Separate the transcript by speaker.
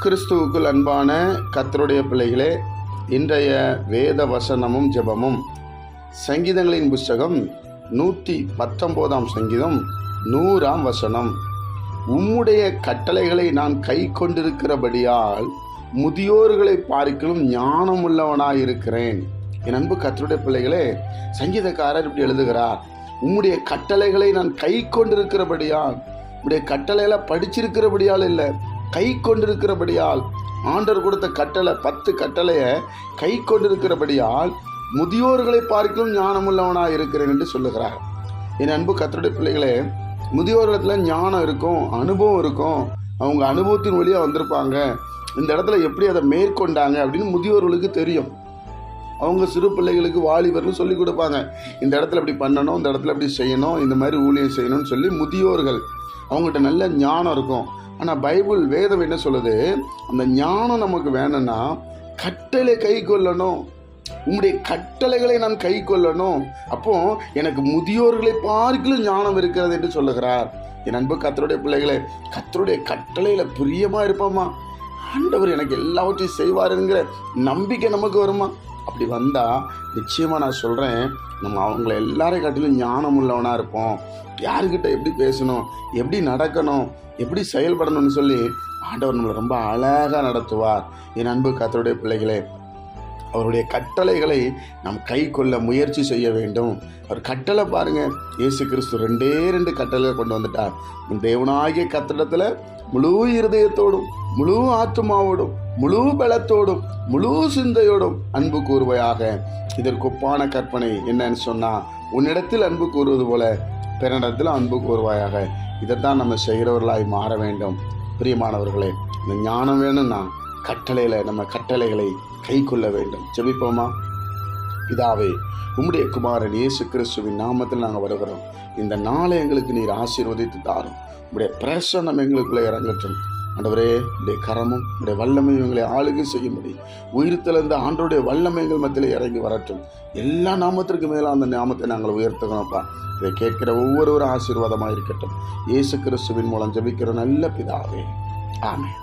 Speaker 1: கிறிஸ்துவுக்குள் அன்பான கர்த்தருடைய பிள்ளைகளே, இன்றைய வேத வசனமும் ஜெபமும் சங்கீதங்களின் புஸ்தகம் 119 சங்கீதம் 100 வசனம். உம்முடைய கட்டளைகளை நான் கை கொண்டிருக்கிறபடியால் முதியோர்களை பார்க்கிலும் ஞானம் உள்ளவனாயிருக்கிறேன். என் அன்பு கர்த்தருடைய பிள்ளைகளே, சங்கீதக்காரர் இப்படி எழுதுகிறார், உம்முடைய கட்டளைகளை நான் கை கொண்டிருக்கிறபடியால், உம்முடைய கட்டளையில படிச்சிருக்கிறபடியால் இல்லை, கை கொண்டிருக்கிறபடியால், ஆண்டவர் கொடுத்த கட்டளை 10 கட்டளையை கை கொண்டிருக்கிறபடியால் முதியோர்களை பார்க்கிலும் ஞானமுள்ளவனாக இருக்கிறேன் என்று சொல்லுகிறார். என் அன்பு கர்த்தருடைய பிள்ளைகளே, முதியோர்களிடத்தில் ஞானம் இருக்கும், அனுபவம் இருக்கும். அவங்க அனுபவத்தின் வழியாக வந்திருப்பாங்க. இந்த இடத்துல எப்படி அதை மேற்கொண்டாங்க அப்படின்னு முதியோர்களுக்கு தெரியும். அவங்க சிறு பிள்ளைகளுக்கு வாலிபர்னு சொல்லி கொடுப்பாங்க. இந்த இடத்துல இப்படி பண்ணணும், இந்த இடத்துல இப்படி செய்யணும், இந்த மாதிரி ஊழியம் செய்யணும்னு சொல்லி முதியோர்கள் அவங்ககிட்ட நல்ல ஞானம் இருக்கும். ஆனால் பைபிள் வேதம் என்ன சொல்லுது, அந்த ஞானம் நமக்கு வேணும்னா கட்டளை கை கொள்ளணும். உம்முடைய கட்டளைகளை நான் கை கொள்ளணும். அப்போ எனக்கு முதியோர்களை பார்க்கிலும் ஞானம் இருக்கிறது என்று சொல்லுகிறார். என் அன்பு கர்த்தருடைய பிள்ளைகளே, கர்த்தருடைய கட்டளையில பிரியமா இருப்போமா, ஆண்டவர் எனக்கு எல்லாவற்றையும் செய்வாருங்கிற நம்பிக்கை நமக்கு வருமா? அப்படி வந்தா நிச்சயமா நான் சொல்றேன், நம்ம அவங்கள எல்லாரையும் காட்டிலும் ஞானம் உள்ளவனா இருப்போம். யாருக்கிட்ட எப்படி பேசணும், எப்படி நடக்கணும், எப்படி செயல்படணும்னு சொல்லி ஆண்டவர் நம்மளை ரொம்ப அழகாக நடத்துவார். என் அன்பு கர்த்தருடைய பிள்ளைகளே, அவருடைய கட்டளைகளை நாம் கை கொள்ள முயற்சி செய்ய வேண்டும். அவர் கட்டளை பாருங்க, இயேசு கிறிஸ்து 2 கட்டளை கொண்டு வந்துட்டார். உன் தேவனாகிய கர்த்தரிடத்துல முழு இருதயத்தோடும், முழு ஆத்துமாவோடும், முழு பலத்தோடும், முழு சிந்தையோடும் அன்பு கூறுவையாக. இதற்கு ஒப்பான கற்பனை என்னன்னு சொன்னா, உன்னிடத்தில் அன்பு கூறுவது போல பிறனிடத்தில் அன்பு கூறுவாயாக. இதைத்தான் நம்ம செய்கிறவர்களாய் மாற வேண்டும். பிரியமானவர்களே, இந்த ஞானம் வேணும்னா நம்ம கட்டளைகளை கை கொள்ள வேண்டும். ஜெபிப்போமா? பிதாவே, உம்முடைய குமாரன் இயேசு கிறிஸ்துவின் நாமத்தில் நாங்கள் வருகிறோம். இந்த நாளை எங்களுக்கு நீர் ஆசீர்வதித்து தாரும். உம்முடைய பிரசன்னம் எங்களுக்குள்ளே இறங்கட்டும். ஆண்டவரே, உடைய கரமும் உடைய வல்லமையும் எங்களை ஆளுகை செய்யும்படி உயிர்த்தெழுந்த ஆண்டோடைய வல்லமை எங்கள் மத்தியில் இறங்கி வரட்டும். எல்லா நாமத்திற்கு மேலே அந்த நாமத்தை நாங்கள் உயர்த்துகிறோம்ப்பா. இதை கேட்கிற ஒவ்வொருவரும் ஆசீர்வாதமாக இருக்கட்டும். இயேசு கிறிஸ்துவின் மூலம் ஜெபிக்கிற நல்ல பிதாவே, ஆமென்.